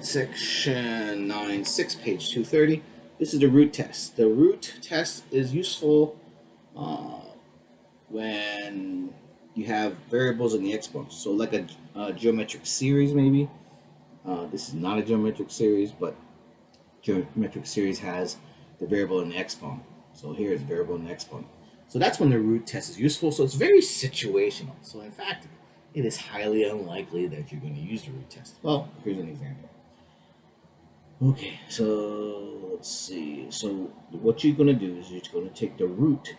Section 9.6, page 230. This is the root test. The root test is useful when you have variables in the exponents. So like a geometric series maybe. This is not a geometric series, but geometric series has the variable in the exponent. So here is variable in the exponent. So that's when the root test is useful. So it's very situational. So in fact, it is highly unlikely that you're going to use the root test. Well, here's an example. Okay, so let's see. So what you're going to do is you're going to take the root,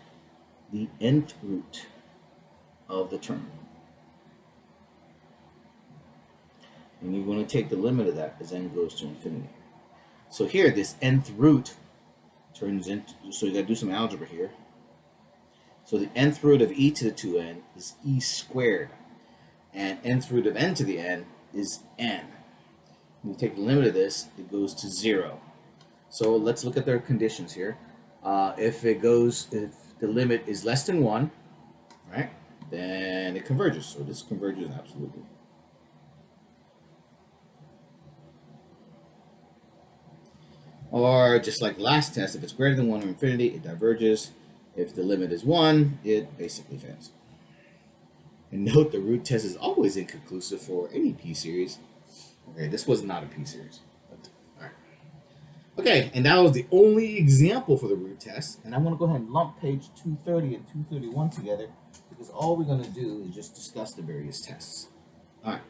the nth root of the term. And you're going to take the limit of that as n goes to infinity. So here, this nth root turns into, so you got to do some algebra here. So the nth root of e to the 2n is e squared. And nth root of n to the n is n. When you take the limit of this, it goes to 0. So let's look at their conditions here. If the limit is less than 1, right, then it converges. So this converges absolutely. Or just like the last test, if it's greater than 1 or infinity, it diverges. If the limit is 1, it basically fails. And note the root test is always inconclusive for any p-series. Okay, this was not a p-series. All right. Okay, and that was the only example for the root test. And I'm going to go ahead and lump page 230 and 231 together because all we're going to do is just discuss the various tests. All right.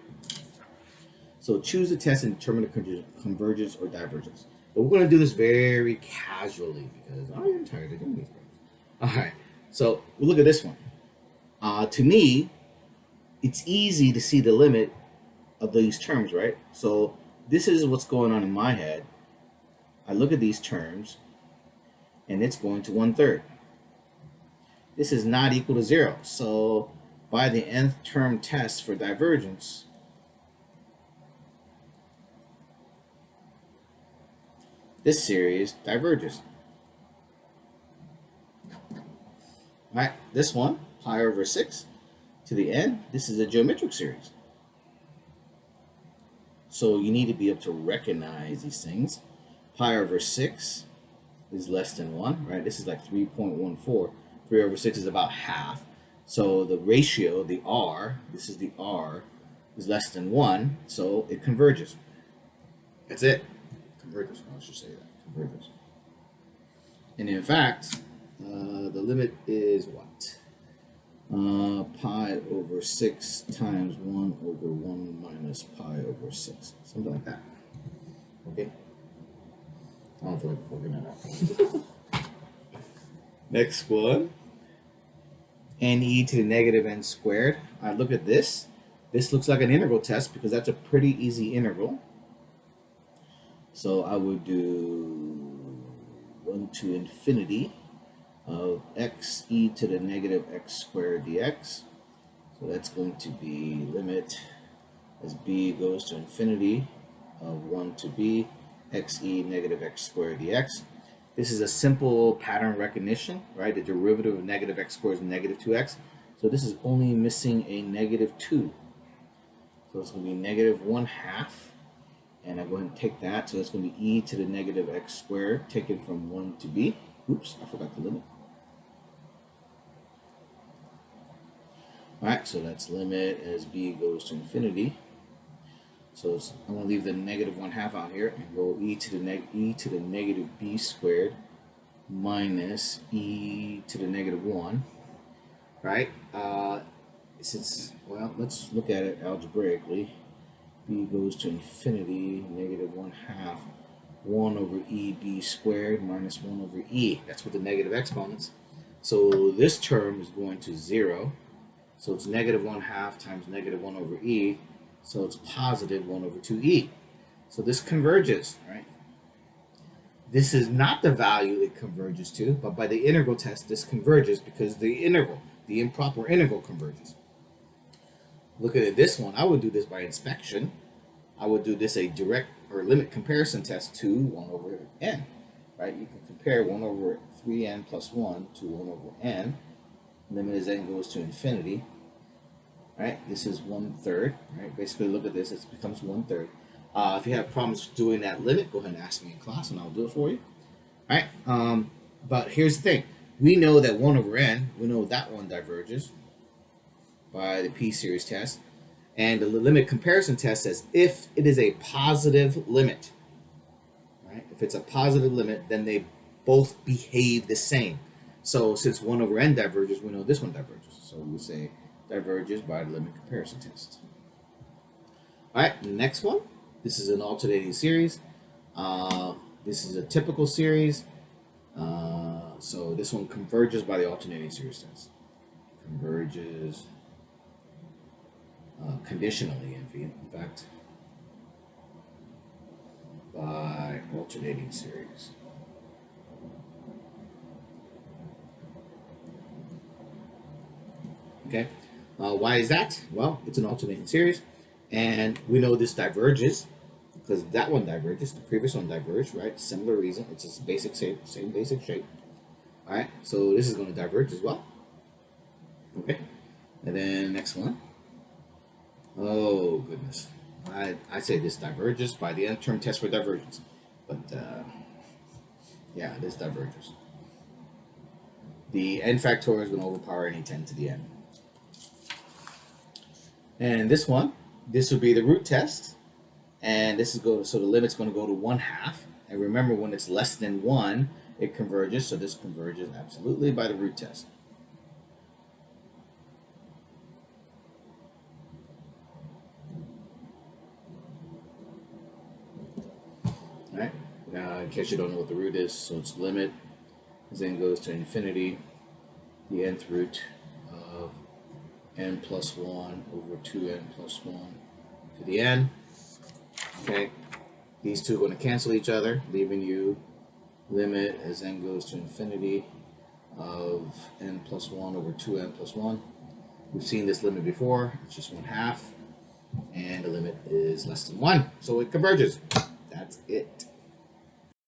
So choose a test and determine the convergence or divergence. But we're going to do this very casually because I am tired of doing these things. All right, so we'll look at this one. To me, it's easy to see the limit of these terms, right? So this is what's going on in my head. I look at these terms, and it's going to 1/3. This is not equal to 0. So by the nth term test for divergence, this series diverges. All right, this one, pi over 6 to the n, this is a geometric series. So you need to be able to recognize these things. Pi over 6 is less than 1, right? This is like 3.14. 3 over 6 is about half. So the ratio, the r, this is the r, is less than 1, so it converges. That's it. Converges, I should say that, converges. And in fact, the limit is what? Pi over 6 times 1 over 1 minus pi over 6. Something like that. Okay? I don't feel like working that out. Next one. Ne to the negative n squared. All right, look at this. This looks like an integral test because that's a pretty easy integral. So I would do 1 to infinity of x e to the negative x squared dx. So that's going to be limit as b goes to infinity of 1 to b x e negative x squared dx. This is a simple pattern recognition, right? The derivative of negative x squared is negative 2x. So this is only missing a negative 2. So it's going to be negative 1/2. And I go ahead and take that. So it's going to be e to the negative x squared taken from 1 to b. Oops, I forgot the limit. All right, so that's limit as b goes to infinity. So I'm going to leave the negative 1/2 out here and go e to the negative b squared minus e to the negative 1. Right? Well, let's look at it algebraically. B goes to infinity, negative 1/2, 1 over e b squared minus 1 over e. That's with the negative exponents. So this term is going to 0. So it's negative 1/2 times negative 1 over e. So it's positive 1 over 2e. So this converges, right? This is not the value it converges to, but by the integral test, this converges because the improper integral converges. Look at this one. I would do this by inspection. I would do this a direct or limit comparison test to 1 over n, right? You can compare 1 over 3n plus 1 to 1 over n. Limit as n goes to infinity, right? This is 1/3, right? Basically, look at this. It becomes 1/3. If you have problems doing that limit, go ahead and ask me in class and I'll do it for you. All right. But here's the thing. We know that 1 over n, we know that one diverges by the p-series test. And the limit comparison test says if it is a positive limit, right? If it's a positive limit, then they both behave the same. So since 1 over n diverges, we know this one diverges. So we say diverges by the limit comparison test. All right, next one. This is an alternating series. This is a typical series. So this one converges by the alternating series test. Converges conditionally, in fact, by alternating series. Okay. Why is that? Well, it's an alternating series, and we know this diverges because that one diverges, the previous one diverged, right? Similar reason. It's just basic shape, same basic shape. All right. So this is going to diverge as well. Okay. And then next one. Oh goodness. I say this diverges by the end-term test for divergence, but yeah, this diverges. The n factorial is going to overpower any 10 to the n. And this one, this would be the root test, and this is going. So the limit's going to go to 1/2. And remember, when it's less than 1, it converges. So this converges absolutely by the root test. All right. Now, in case you don't know what the root is, so it's limit as n goes to infinity, the nth root of n plus 1 over 2n plus 1 to the n. Okay, these two are going to cancel each other, leaving you limit as n goes to infinity of n plus 1 over 2n plus 1. We've seen this limit before, it's just 1/2, and the limit is less than 1, so it converges. That's it.